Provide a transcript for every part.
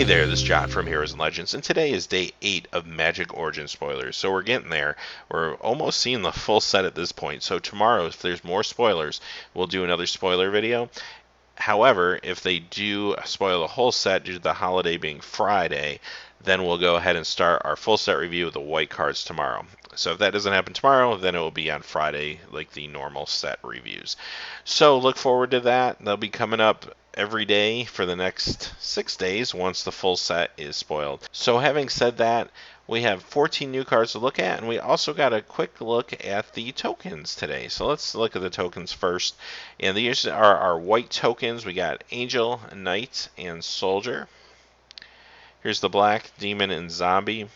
there, this is John from Heroes and Legends, and today is day 8 of Magic Origin spoilers. So we're getting there. We're almost seeing the full set at this point. So tomorrow, if there's more spoilers, we'll do another spoiler video. However, if they do spoil the whole set due to the holiday being Friday, then we'll go ahead and start our full set review of the white cards tomorrow. So if that doesn't happen tomorrow, then it will be on Friday, like the normal set reviews. So look forward to that. They'll be coming up every day for the next 6 days once the full set is spoiled. So having said that, we have 14 new cards to look at, and we also got a quick look at the tokens today. So let's look at the tokens first. And these are our white tokens. We got Angel, Knight, and Soldier. Here's the black, Demon, and Zombie.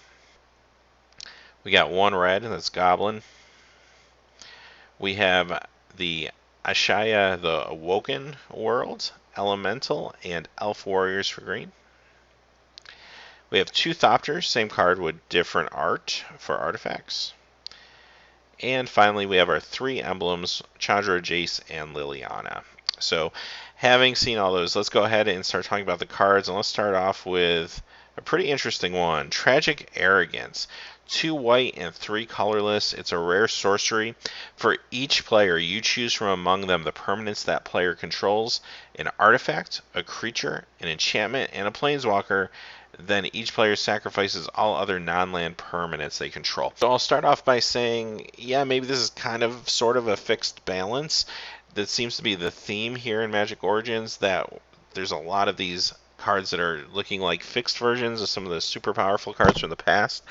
We got one red, that's Goblin. We have the Ashaya, the Awoken World, Elemental, and Elf Warriors for green. We have two Thopters, same card with different art for artifacts. And finally, we have our three emblems, Chandra, Jace, and Liliana. So, having seen all those, let's go ahead and start talking about the cards. And let's start off with a pretty interesting one, Tragic Arrogance. 2 white and 3 colorless. It's a rare sorcery. For each player, you choose from among them the permanents that player controls, an artifact, a creature, an enchantment, and a planeswalker. Then each player sacrifices all other non-land permanents they control. So I'll start off by saying, yeah, maybe this is kind of sort of a fixed balance. That seems to be the theme here in Magic Origins, that there's a lot of these cards that are looking like fixed versions of some of the super powerful cards from the past.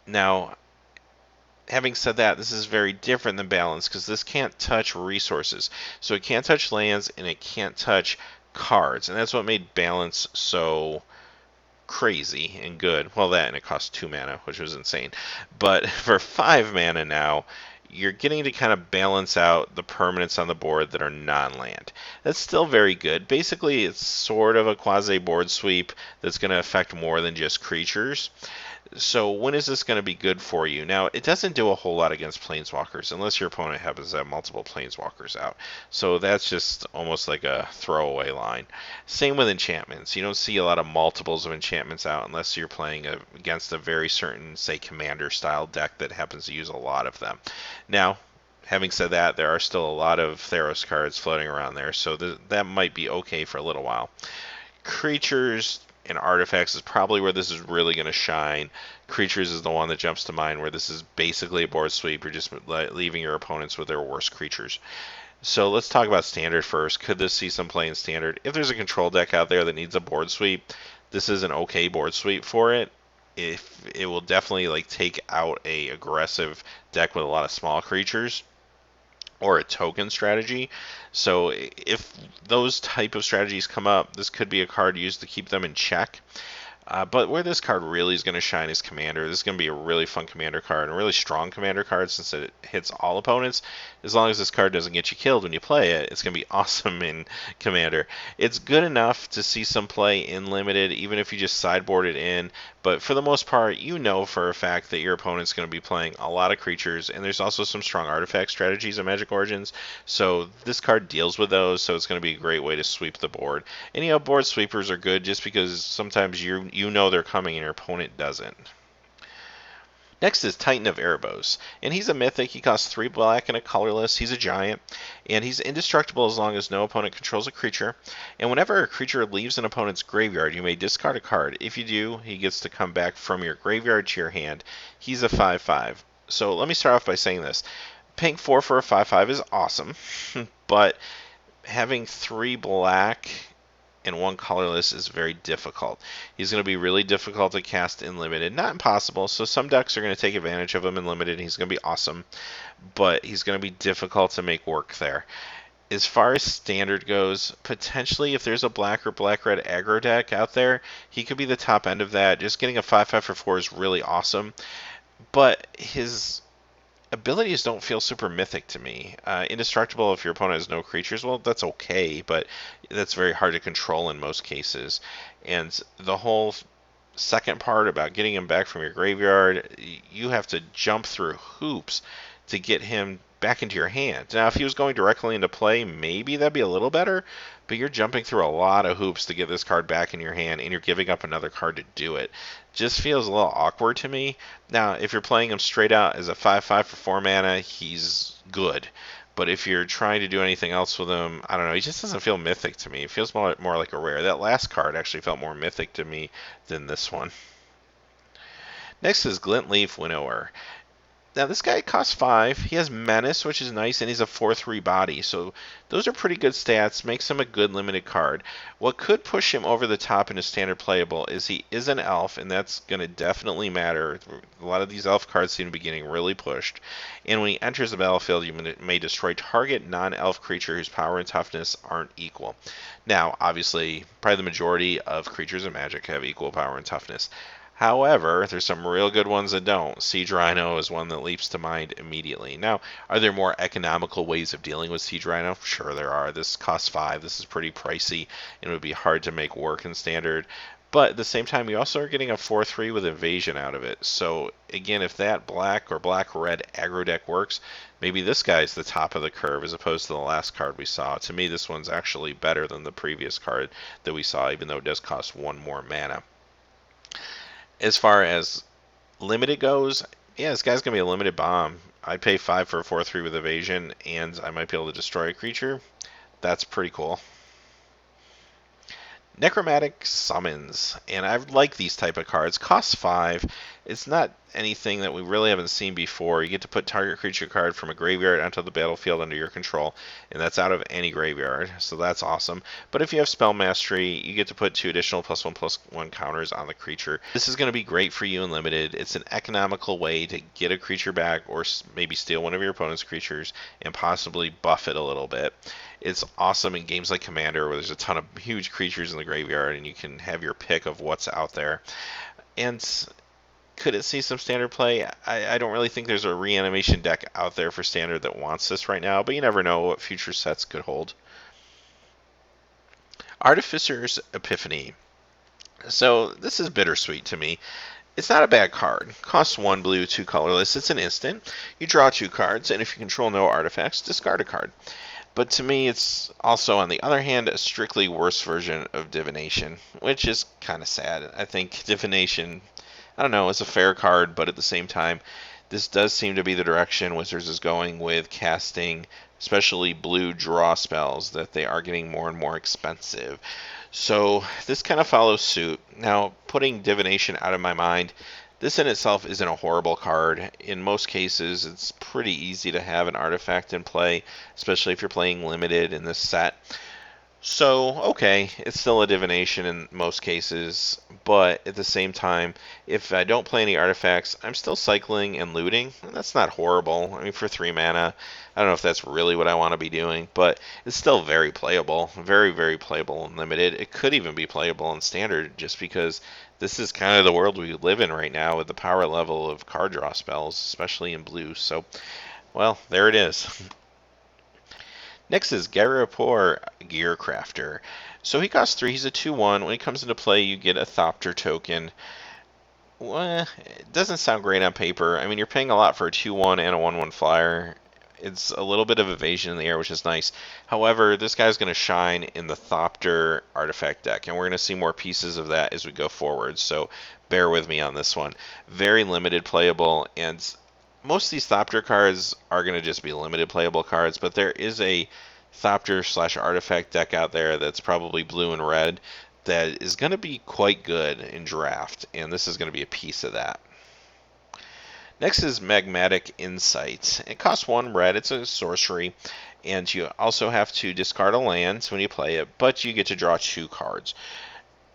Now, having said that, this is very different than balance because this can't touch resources. So it can't touch lands and it can't touch cards. And that's what made balance so crazy and good. Well, that and it cost 2 mana, which was insane. But for 5 mana now, you're getting to kind of balance out the permanents on the board that are non-land. That's still very good. Basically, it's sort of a quasi-board sweep that's going to affect more than just creatures. So when is this going to be good for you? Now, it doesn't do a whole lot against planeswalkers unless your opponent happens to have multiple planeswalkers out. So that's just almost like a throwaway line. Same with enchantments. You don't see a lot of multiples of enchantments out unless you're playing against a very certain, say, commander-style deck that happens to use a lot of them. Now, having said that, there are still a lot of Theros cards floating around there, so that might be okay for a little while. Creatures and artifacts is probably where this is really going to shine. Creatures is the one that jumps to mind, where this is basically a board sweep. You're just leaving your opponents with their worst creatures. So let's talk about standard first. Could this see some play in standard? If there's a control deck out there that needs a board sweep, this is an okay board sweep for it. If it will definitely take out a aggressive deck with a lot of small creatures, or a token strategy. So if those type of strategies come up, this could be a card used to keep them in check. But where this card really is going to shine is Commander. This is going to be a really fun Commander card, and a really strong Commander card since it hits all opponents. As long as this card doesn't get you killed when you play it, it's going to be awesome in Commander. It's good enough to see some play in Limited, even if you just sideboard it in. But for the most part, you know for a fact that your opponent's going to be playing a lot of creatures, and there's also some strong artifact strategies in Magic Origins. So this card deals with those, so it's going to be a great way to sweep the board. And board sweepers are good just because sometimes you know they're coming and your opponent doesn't. Next is Titan of Erebos, and he's a mythic. He costs 3 black and a colorless. He's a giant, and he's indestructible as long as no opponent controls a creature. And whenever a creature leaves an opponent's graveyard, you may discard a card. If you do, he gets to come back from your graveyard to your hand. He's a 5/5. So let me start off by saying this. Paying 4 for a 5/5 is awesome, but having 3 black and 1 colorless is very difficult. He's going to be really difficult to cast in Limited. Not impossible, so some decks are going to take advantage of him in Limited, and he's going to be awesome, but he's going to be difficult to make work there. As far as Standard goes, potentially if there's a black or black-red aggro deck out there, he could be the top end of that. Just getting a 5/5 for 4 is really awesome, but his abilities don't feel super mythic to me. Indestructible if your opponent has no creatures, well, that's okay, but that's very hard to control in most cases. And the whole second part about getting him back from your graveyard, you have to jump through hoops to get him back into your hand. Now, if he was going directly into play, maybe that'd be a little better, but you're jumping through a lot of hoops to get this card back in your hand, and you're giving up another card to do it. Just feels a little awkward to me. Now, if you're playing him straight out as a 5/5 for 4 mana, he's good. But if you're trying to do anything else with him, I don't know, he just doesn't feel mythic to me. It feels more like a rare. That last card actually felt more mythic to me than this one. Next is Glintleaf Winnower. Now, this guy costs 5. He has Menace, which is nice, and he's a 4/3 body. So those are pretty good stats. Makes him a good limited card. What could push him over the top in his standard playable is he is an elf, and that's going to definitely matter. A lot of these elf cards seem to be getting really pushed. And when he enters the battlefield, you may destroy target non-elf creature whose power and toughness aren't equal. Now, obviously, probably the majority of creatures in Magic have equal power and toughness. However, there's some real good ones that don't. Siege Rhino is one that leaps to mind immediately. Now, are there more economical ways of dealing with Siege Rhino? Sure there are. This costs 5. This is pretty pricey, and it would be hard to make work in Standard. But at the same time, you also are getting a 4/3 with Evasion out of it. So, again, if that black or black-red aggro deck works, maybe this guy's the top of the curve as opposed to the last card we saw. To me, this one's actually better than the previous card that we saw, even though it does cost 1 more mana. As far as limited goes, yeah, this guy's going to be a limited bomb. I'd pay 5 for a 4/3 with Evasion, and I might be able to destroy a creature. That's pretty cool. Necromantic Summons, and I like these type of cards. Costs 5. It's not anything that we really haven't seen before. You get to put target creature card from a graveyard onto the battlefield under your control, and that's out of any graveyard, so that's awesome. But if you have Spell Mastery, you get to put 2 additional +1/+1 counters on the creature. This is going to be great for you in Limited. It's an economical way to get a creature back, or maybe steal one of your opponent's creatures, and possibly buff it a little bit. It's awesome in games like Commander, where there's a ton of huge creatures in the graveyard, and you can have your pick of what's out there. And could it see some Standard play? I don't really think there's a reanimation deck out there for Standard that wants this right now, but you never know what future sets could hold. Artificers Epiphany. So this is bittersweet to me. It's not a bad card. Costs 1 blue, 2 colorless. It's an instant. You draw 2 cards, and if you control no artifacts, discard a card. But to me, it's also, on the other hand, a strictly worse version of Divination, which is kind of sad. I think Divination, I don't know, is a fair card, but at the same time, this does seem to be the direction Wizards is going with casting, especially blue draw spells, that they are getting more and more expensive. So this kind of follows suit. Now, putting Divination out of my mind, this in itself isn't a horrible card. In most cases, it's pretty easy to have an artifact in play, especially if you're playing limited in this set. So, okay, it's still a divination in most cases, but at the same time, if I don't play any artifacts, I'm still cycling and looting, and that's not horrible. I mean, for 3 mana, I don't know if that's really what I want to be doing, but it's still very playable, very, very playable in limited. It could even be playable in standard, just because this is kind of the world we live in right now with the power level of card draw spells, especially in blue. So, well, there it is. Next is Garapor Gearcrafter. So he costs 3. He's a 2/1. When he comes into play, you get a Thopter token. Well, it doesn't sound great on paper. I mean, you're paying a lot for a 2/1 and a 1/1 flyer. It's a little bit of evasion in the air, which is nice. However, this guy's going to shine in the Thopter artifact deck, and we're going to see more pieces of that as we go forward. So bear with me on this one. Very limited playable, and most of these Thopter cards are going to just be limited playable cards, but there is a Thopter/artifact deck out there that's probably blue and red that is going to be quite good in draft, and this is going to be a piece of that. Next is Magmatic Insights. It costs 1 red. It's a sorcery, and you also have to discard a land when you play it, but you get to draw 2 cards.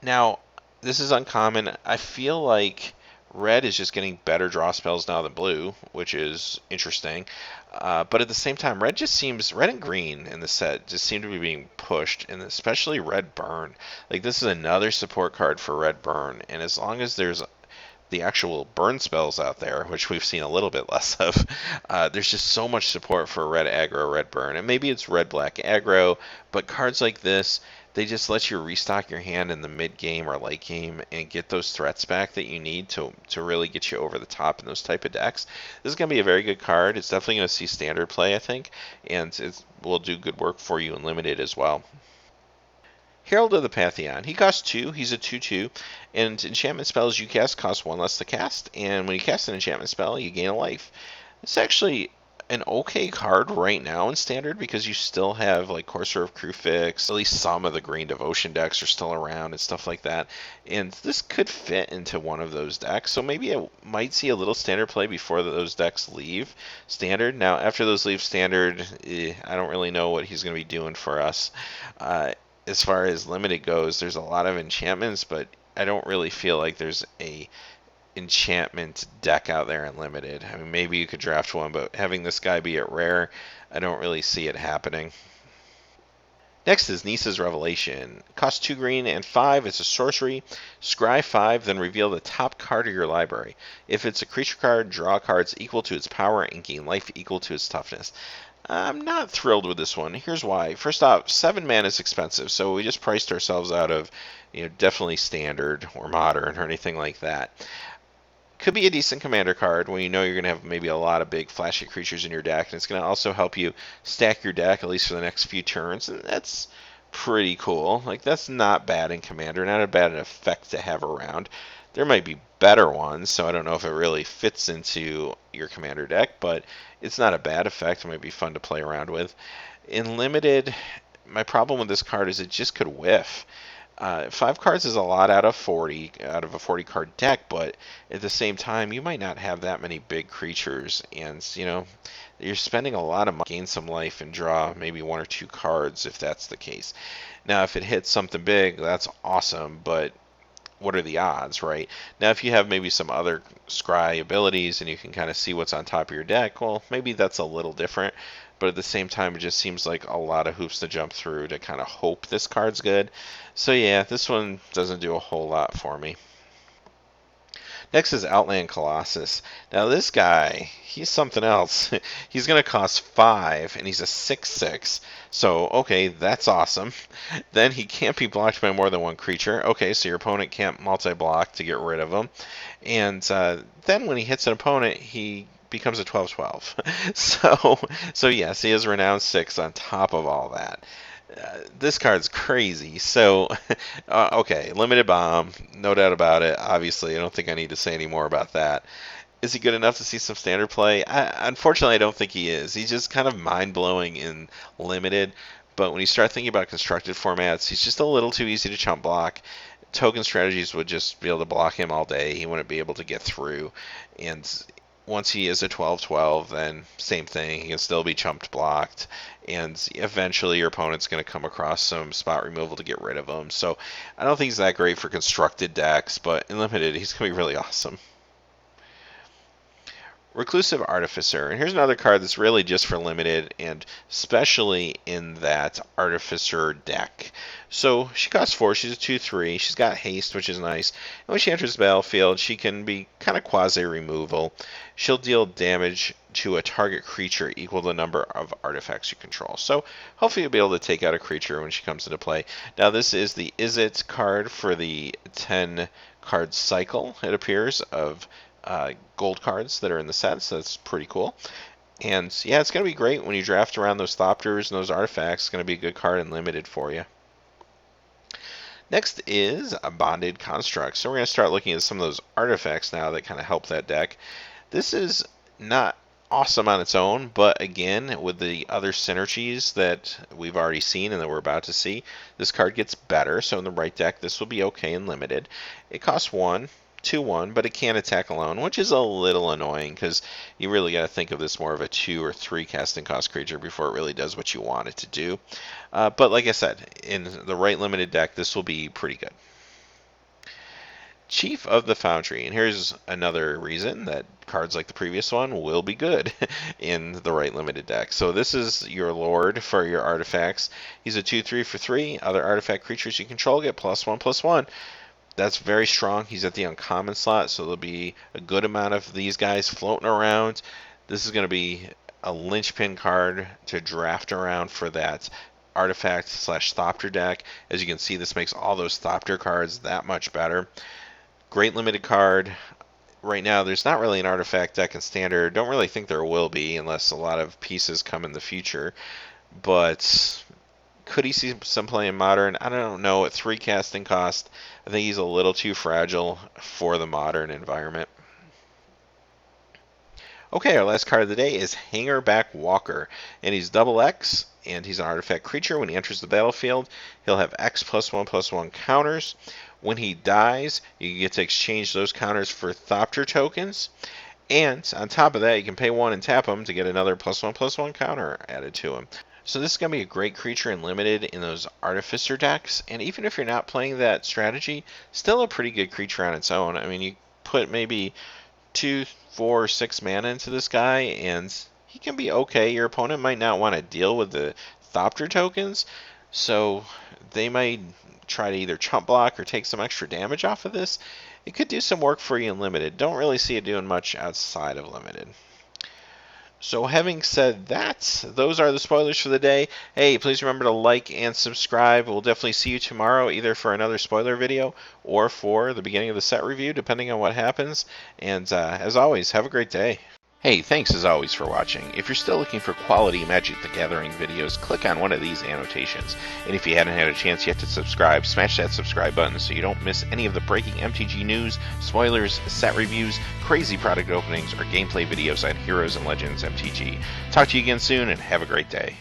Now, this is uncommon. I feel like red is just getting better draw spells now than blue, which is interesting. But at the same time, red and green in the set just seem to be being pushed, and especially red burn. Like, this is another support card for red burn, and as long as there's the actual burn spells out there, which we've seen a little bit less of, there's just so much support for red aggro, red burn. And maybe it's red-black aggro, but cards like this, they just let you restock your hand in the mid-game or late game and get those threats back that you need to really get you over the top in those type of decks. This is going to be a very good card. It's definitely going to see standard play, I think, and it will do good work for you in limited as well. Herald of the Pantheon. He costs 2. He's a 2/2. And enchantment spells you cast cost 1 less to cast. And when you cast an enchantment spell, you gain a life. It's actually an okay card right now in Standard because you still have like Courser of Kruphix. At least some of the Green Devotion decks are still around and stuff like that. And this could fit into one of those decks. So maybe it might see a little Standard play before those decks leave Standard. Now, after those leave Standard, I don't really know what he's going to be doing for us. As far as limited goes, there's a lot of enchantments, but I don't really feel like there's a enchantment deck out there in limited. I mean, maybe you could draft one, but having this guy be at rare, I don't really see it happening. Next is Nisa's Revelation. Costs 2 green and 5. It's a sorcery. Scry 5, then reveal the top card of your library. If it's a creature card, draw cards equal to its power and gain life equal to its toughness. I'm not thrilled with this one. Here's why. First off, 7 mana is expensive, so we just priced ourselves out of, definitely standard or modern or anything like that. Could be a decent commander card when you know you're going to have maybe a lot of big flashy creatures in your deck, and it's going to also help you stack your deck at least for the next few turns, and that's pretty cool. Like, that's not bad in commander, not a bad effect to have around. There might be better ones, so I don't know if it really fits into your commander deck, but it's not a bad effect. It might be fun to play around with. In limited, my problem with this card is it just could whiff. 5 cards is a lot out of a 40 card deck, but at the same time, you might not have that many big creatures, and you're spending a lot of money to gain some life and draw maybe 1 or 2 cards if that's the case. Now, if it hits something big, that's awesome, but what are the odds, right? Now, if you have maybe some other scry abilities and you can kind of see what's on top of your deck, well, maybe that's a little different. But at the same time, it just seems like a lot of hoops to jump through to kind of hope this card's good. So yeah, this one doesn't do a whole lot for me. Next is Outland Colossus. Now this guy, he's something else. He's going to cost 5, and he's a 6/6. So, okay, that's awesome. Then he can't be blocked by more than one creature. Okay, so your opponent can't multi-block to get rid of him. And then when he hits an opponent, he becomes a 12/12. So yes, he has Renown 6 on top of all that. This card's crazy. So, okay, Limited Bomb, no doubt about it. Obviously, I don't think I need to say any more about that. Is he good enough to see some standard play? Unfortunately, I don't think he is. He's just kind of mind-blowing in Limited, but when you start thinking about constructed formats, he's just a little too easy to chump block. Token strategies would just be able to block him all day. He wouldn't be able to get through, and once he is a 12/12, then same thing. He can still be chumped blocked, and eventually your opponent's going to come across some spot removal to get rid of him. So I don't think he's that great for constructed decks, but in limited, he's going to be really awesome. Reclusive Artificer. And here's another card that's really just for limited, and especially in that Artificer deck. So she costs 4. She's a 2/3. She's got haste, which is nice. And when she enters the battlefield, she can be kind of quasi-removal. She'll deal damage to a target creature equal to the number of artifacts you control. So hopefully you'll be able to take out a creature when she comes into play. Now this is the Is It card for the 10 card cycle, it appears, of gold cards that are in the set, so that's pretty cool. And yeah, it's going to be great when you draft around those Thopters and those artifacts. It's going to be a good card and limited for you. Next is a Bonded Construct. So we're going to start looking at some of those artifacts now that kind of help that deck. This is not awesome on its own, but again, with the other synergies that we've already seen and that we're about to see, this card gets better. So in the right deck, this will be okay and limited. It costs 1. 2/1, but it can attack alone, which is a little annoying because you really got to think of this more of a 2 or 3 casting cost creature before it really does what you want it to do. But like I said, in the right limited deck, this will be pretty good. Chief of the Foundry, and here's another reason that cards like the previous one will be good in the right limited deck. So this is your Lord for your artifacts. He's a 2/3 for 3. Other artifact creatures you control get +1/+1. That's very strong. He's at the uncommon slot, so there'll be a good amount of these guys floating around. This is going to be a linchpin card to draft around for that artifact slash Thopter deck. As you can see, this makes all those Thopter cards that much better. Great limited card. Right now, there's not really an artifact deck in Standard. Don't really think there will be unless a lot of pieces come in the future. But could he see some play in Modern? I don't know. At 3 casting cost, I think he's a little too fragile for the Modern environment. Okay, our last card of the day is Hangerback Walker, and he's double X, and he's an artifact creature. When he enters the battlefield, he'll have X+1/+1 counters. When he dies, you get to exchange those counters for Thopter tokens, and on top of that, you can pay 1 and tap him to get another +1/+1 counter added to him. So this is going to be a great creature in Limited in those Artificer decks, and even if you're not playing that strategy, still a pretty good creature on its own. I mean, you put maybe 2, 4, 6 mana into this guy, and he can be okay. Your opponent might not want to deal with the Thopter tokens, so they might try to either chump block or take some extra damage off of this. It could do some work for you in Limited. Don't really see it doing much outside of Limited. So having said that, those are the spoilers for the day. Hey, please remember to like and subscribe. We'll definitely see you tomorrow, either for another spoiler video or for the beginning of the set review, depending on what happens. And as always, have a great day. Hey, thanks as always for watching. If you're still looking for quality Magic the Gathering videos, click on one of these annotations. And if you hadn't had a chance yet to subscribe, smash that subscribe button so you don't miss any of the breaking MTG news, spoilers, set reviews, crazy product openings, or gameplay videos on Heroes and Legends MTG. Talk to you again soon, and have a great day.